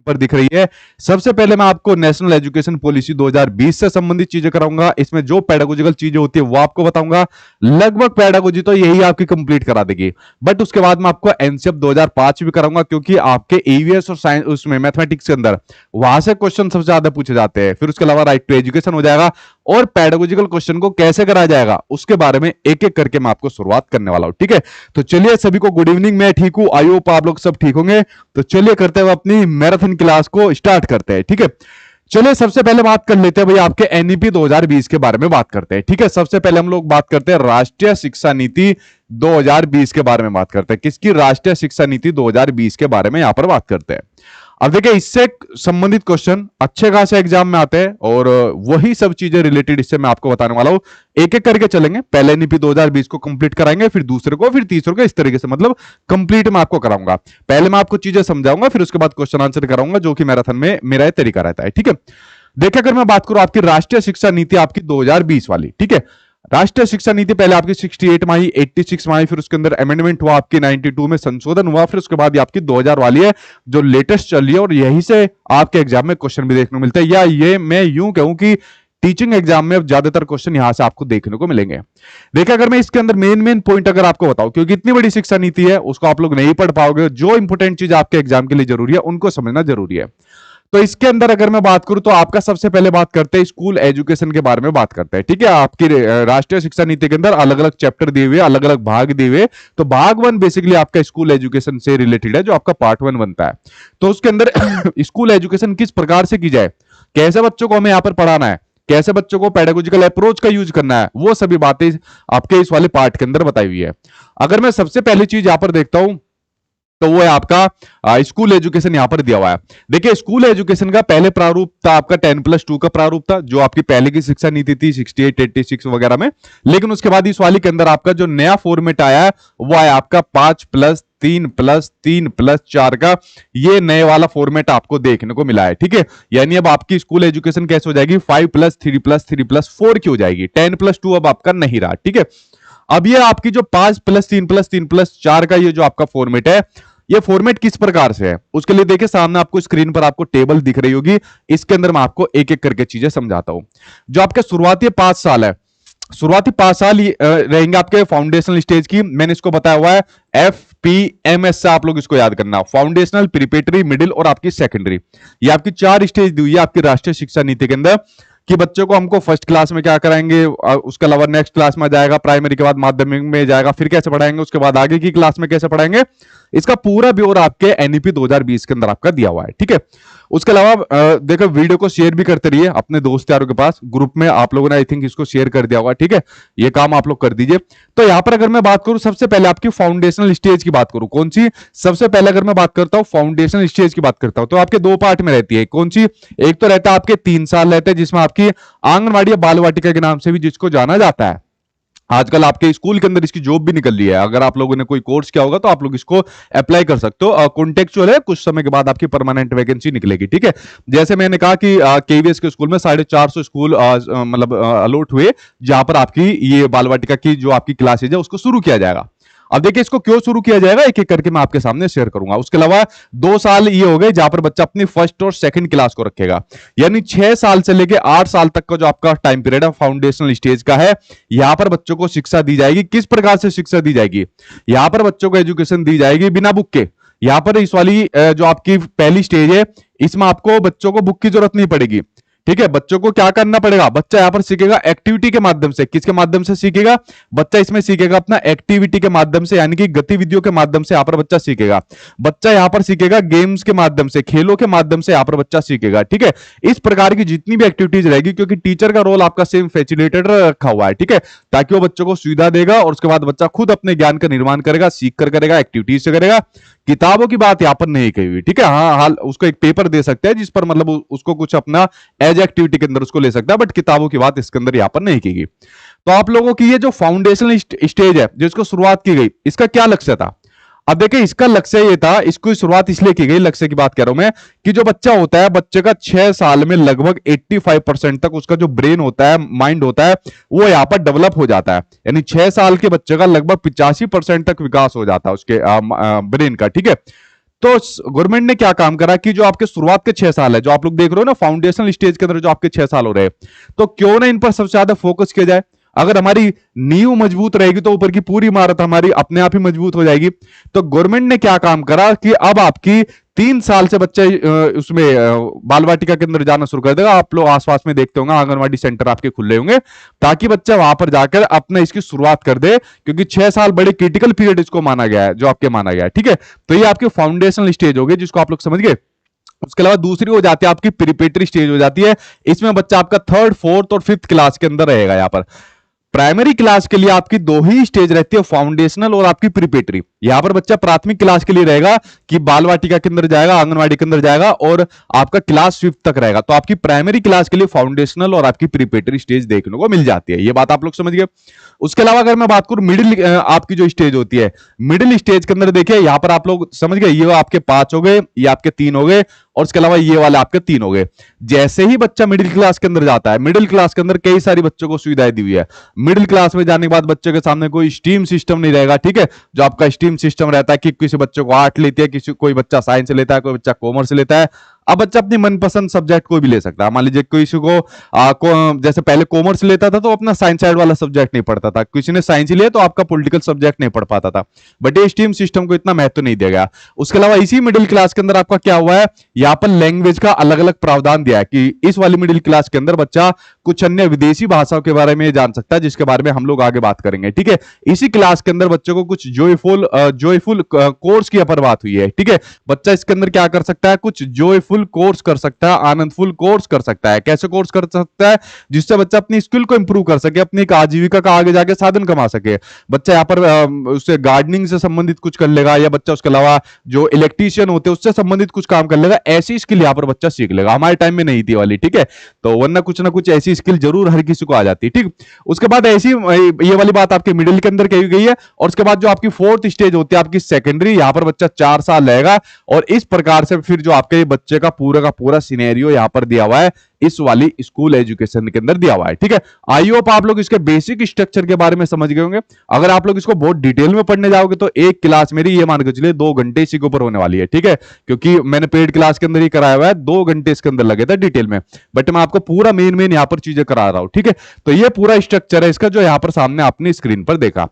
पर दिख रही है। सबसे पहले मैं आपको नेशनल एजुकेशन पॉलिसी 2020 से संबंधित चीजें कराऊंगा। इसमें जो पेडागोजिकल चीजें होती है वो आपको बताऊंगा। लगभग पेडागोजी तो यही आपकी कंप्लीट करा देगी, बट उसके बाद मैं आपको एनसीएफ 2005 भी कराऊंगा, क्योंकि आपके ईवीएस और साइंस उसमें मैथमेटिक्स के अंदर वहां से क्वेश्चन सबसे ज्यादा पूछे जाते हैं। फिर उसके अलावा राइट टू एजुकेशन हो जाएगा, और पेडागोजिकल क्वेश्चन को कैसे कराया जाएगा उसके बारे में एक एक करके मैं आपको शुरुआत करने वाला हूं। ठीक है, तो चलिए सभी को गुड इवनिंग। मैं ठीक हूं, आई होप आप लोग सब ठीक होंगे। तो चलिए करते हुए अपनी मैराथन क्लास को स्टार्ट करते हैं। ठीक है, चलिए सबसे पहले बात कर लेते हैं भाई आपके एनईपी 2020 के बारे में बात करते हैं। ठीक है, सबसे पहले हम लोग बात करते हैं राष्ट्रीय शिक्षा नीति 2020 के बारे में बात करते हैं। किसकी? राष्ट्रीय शिक्षा नीति 2020 के बारे में यहां पर बात करते हैं। अब देखिए, इससे संबंधित क्वेश्चन अच्छे खासे एग्जाम में आते हैं, और वही सब चीजें रिलेटेड इससे मैं आपको बताने वाला हूं। एक एक करके चलेंगे, पहले एनईपी 2020 को कंप्लीट कराएंगे, फिर दूसरे को, फिर तीसरे को, इस तरीके से मतलब कंप्लीट मैं आपको कराऊंगा। पहले मैं आपको चीजें समझाऊंगा, फिर उसके बाद क्वेश्चन आंसर कराऊंगा, जो कि मैराथन में मेरा तरीका रहता है। ठीक है, देखिए अगर मैं बात करूं आपकी राष्ट्रीय शिक्षा नीति आपकी 2020 वाली, ठीक है, राष्ट्रीय शिक्षा नीति पहले आपकी 68 में आई, 86 में आई, फिर उसके अंदर अमेंडमेंट हुआ, आपकी 92 में संशोधन हुआ, फिर उसके बाद आपकी 2000 वाली है जो लेटेस्ट चल रही है, और यही से आपके एग्जाम में क्वेश्चन भी देखने को मिलते हैं। या ये मैं यूं कहूं कि टीचिंग एग्जाम में ज्यादातर क्वेश्चन यहां से आपको देखने को मिलेंगे। देखिए अगर मैं इसके अंदर मेन पॉइंट अगर आपको बताऊं, क्योंकि इतनी बड़ी शिक्षा नीति है उसको आप लोग नहीं पढ़ पाओगे, जो इंपोर्टेंट चीज आपके एग्जाम के लिए जरूरी है उनको समझना जरूरी है। तो इसके अंदर अगर मैं बात करूं तो आपका सबसे पहले बात करते हैं स्कूल एजुकेशन के बारे में बात करते हैं। ठीक है, आपकी राष्ट्रीय शिक्षा नीति के अंदर अलग अलग चैप्टर दिए हुए, अलग अलग भाग दिए हुए। तो भाग 1 बेसिकली आपका स्कूल एजुकेशन से रिलेटेड है, जो आपका पार्ट 1 बनता है। तो उसके अंदर स्कूल एजुकेशन किस प्रकार से की जाए, कैसे बच्चों को हमें यहां पर पढ़ाना है, कैसे बच्चों को पेडागोजिकल अप्रोच का यूज करना है, वो सभी बातें आपके इस वाले पार्ट के अंदर बताई हुई है। अगर मैं सबसे पहली चीज यहां पर देखता हूं तो वो है आपका स्कूल एजुकेशन यहां पर दिया हुआ है। देखिए स्कूल एजुकेशन का पहले प्रारूप था आपका 10+2 का प्रारूप था, जो आपकी पहले की शिक्षा नीति थी 68, 86 वगैरह में। लेकिन उसके बाद इस वाली के अंदर आपका जो नया फॉर्मेट आया है वो है आपका 5+3+3+4 का, ये नए वाला फॉर्मेट आपको देखने को मिला है। ठीक है, यानी अब आपकी स्कूल एजुकेशन कैसे हो जाएगी, 5+3+3+4 की हो जाएगी, 10+2 अब आपका नहीं रहा। ठीक है, अब ये आपकी जो 5+3+3+4 का ये जो आपका फॉर्मेट है, ये फॉर्मेट किस प्रकार से है उसके लिए देखिए सामने आपको स्क्रीन पर आपको टेबल दिख रही होगी। इसके अंदर मैं आपको एक एक करके चीजें समझाता हूं। जो आपके शुरुआती 5 साल है, शुरुआती 5 साल रहेंगे आपके फाउंडेशनल स्टेज की। मैंने इसको बताया हुआ है FPMS से आप लोग इसको याद करना, फाउंडेशनल, प्रीपेटरी, मिडिल और आपकी सेकेंडरी। ये आपकी 4 स्टेज दी हुई है आपकी राष्ट्रीय शिक्षा नीति के अंदर, कि बच्चों को हमको फर्स्ट क्लास में क्या कराएंगे, उसके अलावा नेक्स्ट क्लास में जाएगा, प्राइमरी के बाद माध्यमिक में जाएगा, फिर कैसे पढ़ाएंगे, उसके बाद आगे की क्लास में कैसे पढ़ाएंगे, इसका पूरा ब्यौरा आपके एनईपी 2020 के अंदर आपका दिया हुआ है। ठीक है, उसके अलावा देखो वीडियो को शेयर भी करते रहिए अपने दोस्त यारों के पास, ग्रुप में आप लोगों ने आई थिंक इसको शेयर कर दिया होगा। ठीक है, ये काम आप लोग कर दीजिए। तो यहां पर अगर मैं बात करूं सबसे पहले आपकी फाउंडेशनल स्टेज की बात करूं, कौन सी, सबसे पहले अगर मैं बात करता हूं फाउंडेशनल स्टेज की बात करता हूं, तो आपके 2 पार्ट में रहती है। कौन सी, एक तो रहता है आपके 3 साल रहते हैं, जिसमें आपकी आंगनवाड़ी या बाल वाटिका के नाम से भी जिसको जाना जाता है। आजकल आपके स्कूल के अंदर इसकी जॉब भी निकल रही है, अगर आप लोगों ने कोई कोर्स किया होगा तो आप लोग इसको अप्लाई कर सकते हो। कॉन्टेक्चुअल है, कुछ समय के बाद आपकी परमानेंट वैकेंसी निकलेगी। ठीक है, जैसे मैंने कहा कि केवीएस के स्कूल में 450 स्कूल मतलब अलॉट हुए, जहां पर आपकी ये बाल वाटिका की जो आपकी क्लासेज है उसको शुरू किया जाएगा। अब देखिए इसको क्यों शुरू किया जाएगा एक एक करके मैं आपके सामने शेयर करूंगा। उसके अलावा 2 साल ये हो गए जहां पर बच्चा अपनी फर्स्ट और सेकंड क्लास को रखेगा, यानी 6 साल से लेकर 8 साल तक का जो आपका टाइम पीरियड है फाउंडेशनल स्टेज का है, यहां पर बच्चों को शिक्षा दी जाएगी। किस प्रकार से शिक्षा दी जाएगी, यहां पर बच्चों को एजुकेशन दी जाएगी बिना बुक के। यहां पर इस वाली जो आपकी पहली स्टेज है, इसमें आपको बच्चों को बुक की जरूरत नहीं पड़ेगी। ठीक है, बच्चों को क्या करना पड़ेगा, बच्चा यहां पर सीखेगा एक्टिविटी के माध्यम से। किसके माध्यम से सीखेगा, बच्चा इसमें सीखेगा अपना एक्टिविटी के माध्यम से, यानी कि गतिविधियों के माध्यम से यहां पर बच्चा सीखेगा। बच्चा यहां पर सीखेगा गेम्स के माध्यम से, खेलों के माध्यम से यहां पर बच्चा सीखेगा। ठीक है, इस प्रकार की जितनी भी एक्टिविटीज रहेगी, क्योंकि टीचर का रोल आपका सेम फैसिलिटेटर रखा हुआ है। ठीक है, ताकि वो बच्चों को सुविधा देगा और उसके बाद बच्चा खुद अपने ज्ञान का निर्माण करेगा, सीख कर करेगा, एक्टिविटीज से करेगा। किताबों की बात यहां पर नहीं कही हुई। ठीक है, हाँ हाल उसको एक पेपर दे सकते हैं जिस पर मतलब उसको कुछ अपना एज एक्टिविटी के अंदर उसको ले सकता है, बट किताबों की बात इसके अंदर यहां पर नहीं की गई। तो आप लोगों की ये जो फाउंडेशनल स्टेज है जिसको शुरुआत की गई, इसका क्या लक्ष्य था। अब देखिए इसका लक्ष्य ये था, इसको शुरुआत इसलिए की गई, लक्ष्य की बात कर रहा हूं मैं, कि जो बच्चा होता है, बच्चे का 6 साल में लगभग 85% तक उसका जो ब्रेन होता है, माइंड होता है, वो यहां पर डेवलप हो जाता है। यानी 6 साल के बच्चे का लगभग 85% तक विकास हो जाता है उसके ब्रेन का। ठीक है, तो गवर्नमेंट ने क्या काम करा कि जो आपके शुरुआत के 6 साल है, जो आप लोग देख रहे हो ना फाउंडेशनल स्टेज के अंदर जो आपके 6 साल हो रहे हैं, तो क्यों ना इन पर सबसे ज्यादा फोकस किया जाए। अगर हमारी नींव मजबूत रहेगी तो ऊपर की पूरी इमारत हमारी अपने आप ही मजबूत हो जाएगी। तो गवर्नमेंट ने क्या काम करा कि अब आपकी 3 साल से बच्चे उसमें बाल वाटिका के अंदर जाना शुरू कर देगा। आप लोग आसपास में देखते होंगे आंगनवाड़ी सेंटर आपके खुले होंगे, ताकि बच्चा वहां पर जाकर अपना इसकी शुरुआत कर दे, क्योंकि 6 साल बड़े क्रिटिकल पीरियड इसको माना गया है, जो आपके माना गया है। ठीक है, तो ये आपकी फाउंडेशनल स्टेज हो गई, जिसको आप लोग समझ गए। उसके अलावा दूसरी हो जाती है आपकी प्रिपरेटरी स्टेज हो जाती है। इसमें बच्चा आपका 3rd, 4th और 5th क्लास के अंदर रहेगा। यहां पर प्राइमरी क्लास के लिए आपकी 2 ही स्टेज रहती है, फाउंडेशनल और आपकी प्रिपरेटरी। यहां पर बच्चा प्राथमिक क्लास के लिए रहेगा कि बाल वाटिका के अंदर जाएगा, आंगनवाड़ी के अंदर जाएगा, और आपका क्लास 5th तक रहेगा। तो आपकी प्राइमरी क्लास के लिए फाउंडेशनल और आपकी प्रिपरेटरी स्टेज देखने को मिल जाती है। ये बात आप लोग समझ गए। उसके अलावा अगर मैं बात करूं मिडिल आपकी जो स्टेज होती है, मिडिल स्टेज के अंदर देखिए यहां पर आप लोग समझ गए, ये आपके 5 हो गए, ये आपके 3 हो गए, और उसके अलावा ये वाले आपके 3 हो गए। जैसे ही बच्चा मिडिल क्लास के अंदर जाता है, मिडिल क्लास के अंदर कई सारी बच्चों को सुविधाएं दी हुई है। मिडिल क्लास में जाने के बाद बच्चे के सामने कोई स्ट्रीम सिस्टम नहीं रहेगा। ठीक है, जो आपका स्ट्रीम सिस्टम रहता है कि किसी बच्चे को आर्ट लेती है, किसी कोई बच्चा साइंस लेता है, कोई बच्चा कॉमर्स लेता है। अब बच्चा अपनी मनपसंद सब्जेक्ट कोई भी ले सकता है। मान लीजिए किसी को जैसे पहले कॉमर्स लेता था तो अपना साइंस साइड वाला सब्जेक्ट नहीं पढ़ता था, किसी ने साइंस लिया तो आपका पॉलिटिकल सब्जेक्ट नहीं पढ़ पाता था। बट ये स्ट्रीम सिस्टम को इतना महत्व नहीं दिया गया। उसके अलावा इसी मिडिल क्लास के अंदर आपका क्या हुआ है, यहाँ पर लैंग्वेज का अलग अलग प्रावधान दिया है कि इस वाली मिडिल क्लास के अंदर बच्चा कुछ अन्य विदेशी भाषाओं के बारे में जान सकता है, जिसके बारे में हम लोग आगे बात करेंगे। ठीक है, इसी क्लास के अंदर बच्चों को कुछ जॉयफुल कोर्स की अपर बात हुई है। ठीक है, बच्चा इसके अंदर क्या कर सकता है, कुछ जॉयफुल कोर्स कर सकता है, आनंदफुल कोर्स कर सकता है। कैसे कोर्स कर सकता है, जिससे बच्चा अपनी स्किल को इंप्रूव कर सके, अपनी आजीविका का आगे जाके साधन कमा सके। बच्चा यहाँ पर उससे गार्डनिंग से संबंधित कुछ कर लेगा, या बच्चा उसके अलावा जो इलेक्ट्रीशियन होते हैं उससे संबंधित कुछ काम कर लेगा। ऐसी स्किल यहाँ पर बच्चा सीख लेगा। हमारे टाइम में नहीं थी वाली। ठीक है, तो वरना कुछ ना कुछ ऐसी स्किल जरूर हर किसी को आ जाती है। ठीक, उसके बाद ऐसी ये वाली बात आपके मिडिल के अंदर कही गई है। और उसके बाद जो आपकी 4th स्टेज होती है आपकी सेकेंडरी, यहां पर बच्चा 4 साल रहेगा। और इस प्रकार से फिर जो आपके बच्चे का पूरा सिनेरियो यहां पर दिया हुआ है, इस वाली स्कूल एजुकेशन के अंदर दिया हुआ है। ठीक है, आई होप आप लोग इसके बेसिक स्ट्रक्चर के बारे में समझ गए होंगे। अगर आप लोग इसको बहुत डिटेल में पढ़ने जाओगे तो एक क्लास मेरी ये मान के चलिए 2 घंटे इसी के ऊपर होने वाली है। ठीक है, क्योंकि मैंने पेड क्लास के अंदर ही कराया हुआ है, 2 घंटे इसके अंदर लगे थे डिटेल में। बट मैं आपको पूरा मेन यहां पर चीजें करा रहा हूं। ठीक है, तो ये पूरा स्ट्रक्चर है इसका, जो यहां पर सामने आपने स्क्रीन पर देखा।